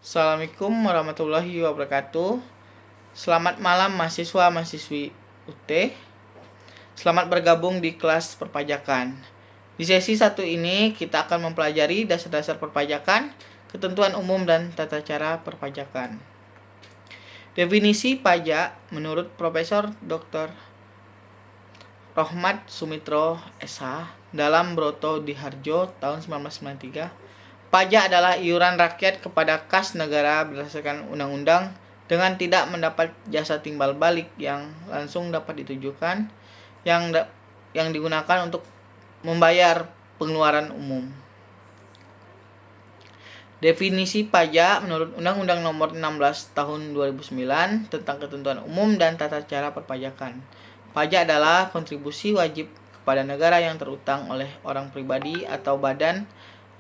Assalamualaikum warahmatullahi wabarakatuh. Selamat malam mahasiswa-mahasiswi UT. Selamat bergabung di kelas perpajakan. Di sesi 1 ini kita akan mempelajari dasar-dasar perpajakan, ketentuan umum dan tata cara perpajakan. Definisi pajak menurut Profesor Dr. Rohmat Sumitro SH dalam Broto Diharjo tahun 1993. Pajak adalah iuran rakyat kepada kas negara berdasarkan undang-undang dengan tidak mendapat jasa timbal balik yang langsung dapat ditujukan yang digunakan untuk membayar pengeluaran umum. Definisi pajak menurut Undang-Undang Nomor 16 Tahun 2009 tentang Ketentuan Umum dan Tata Cara Perpajakan. Pajak adalah kontribusi wajib kepada negara yang terutang oleh orang pribadi atau badan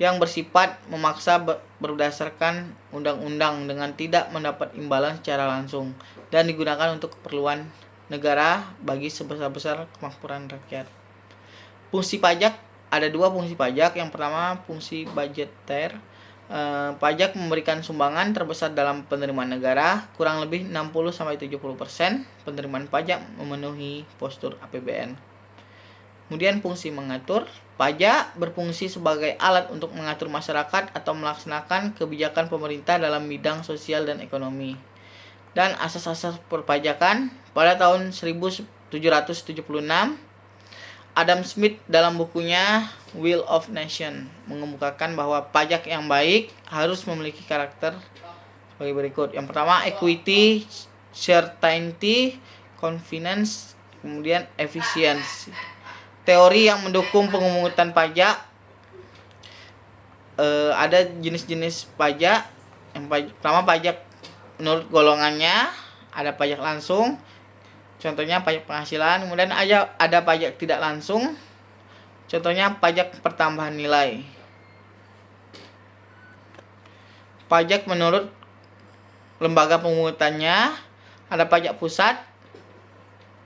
yang bersifat memaksa berdasarkan undang-undang dengan tidak mendapat imbalan secara langsung dan digunakan untuk keperluan negara bagi sebesar-besar kemakmuran rakyat. Fungsi pajak, ada 2 fungsi pajak. Yang pertama, fungsi budgeter. Pajak memberikan sumbangan terbesar dalam penerimaan negara, kurang lebih 60-70% penerimaan pajak memenuhi postur APBN. Kemudian fungsi mengatur. Pajak berfungsi sebagai alat untuk mengatur masyarakat atau melaksanakan kebijakan pemerintah dalam bidang sosial dan ekonomi. Dan asas-asas perpajakan pada tahun 1776, Adam Smith dalam bukunya Will of Nation mengemukakan bahwa pajak yang baik harus memiliki karakter sebagai berikut. Yang pertama, equity, certainty, convenience, kemudian efficiency. Teori yang mendukung pemungutan pajak, ada jenis-jenis pajak. Yang pertama, pajak menurut golongannya, ada pajak langsung, contohnya pajak penghasilan. Kemudian ada pajak tidak langsung, contohnya pajak pertambahan nilai. Pajak menurut lembaga pemungutannya, ada pajak pusat,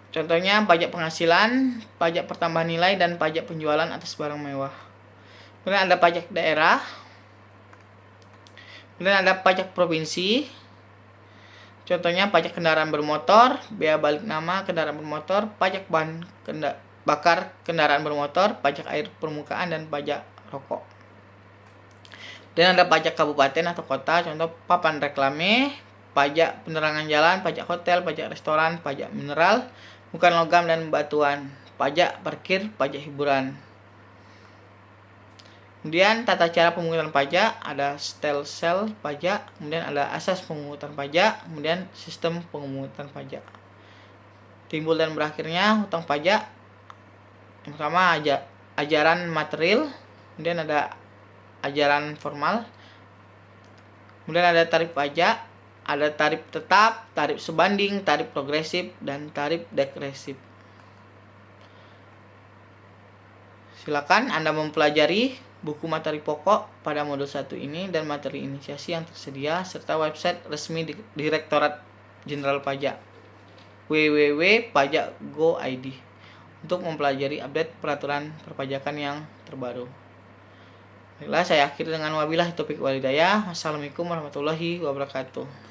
contohnya pajak penghasilan, pajak pertambahan nilai, dan pajak penjualan atas barang mewah. Kemudian ada pajak daerah. Kemudian ada pajak provinsi. Contohnya pajak kendaraan bermotor, bea balik nama kendaraan bermotor, pajak bahan bakar kendaraan bermotor, pajak air permukaan, dan pajak rokok. Dan ada pajak kabupaten atau kota, contoh papan reklame, pajak penerangan jalan, pajak hotel, pajak restoran, pajak mineral, bukan logam dan batuan, pajak parkir, pajak hiburan. Kemudian tata cara pemungutan pajak, ada stelsel pajak, kemudian ada asas pemungutan pajak, kemudian sistem pemungutan pajak. Timbul dan berakhirnya hutang pajak. Yang pertama ajaran material, kemudian ada ajaran formal. Kemudian ada tarif pajak, ada tarif tetap, tarif sebanding, tarif progresif, dan tarif degresif. Silakan Anda mempelajari buku materi pokok pada modul 1 ini dan materi inisiasi yang tersedia serta website resmi Direktorat Jenderal Pajak www.pajak.go.id untuk mempelajari update peraturan perpajakan yang terbaru. Baiklah, saya akhiri dengan wabillahi taufiq wal hidayah. Wassalamualaikum warahmatullahi wabarakatuh.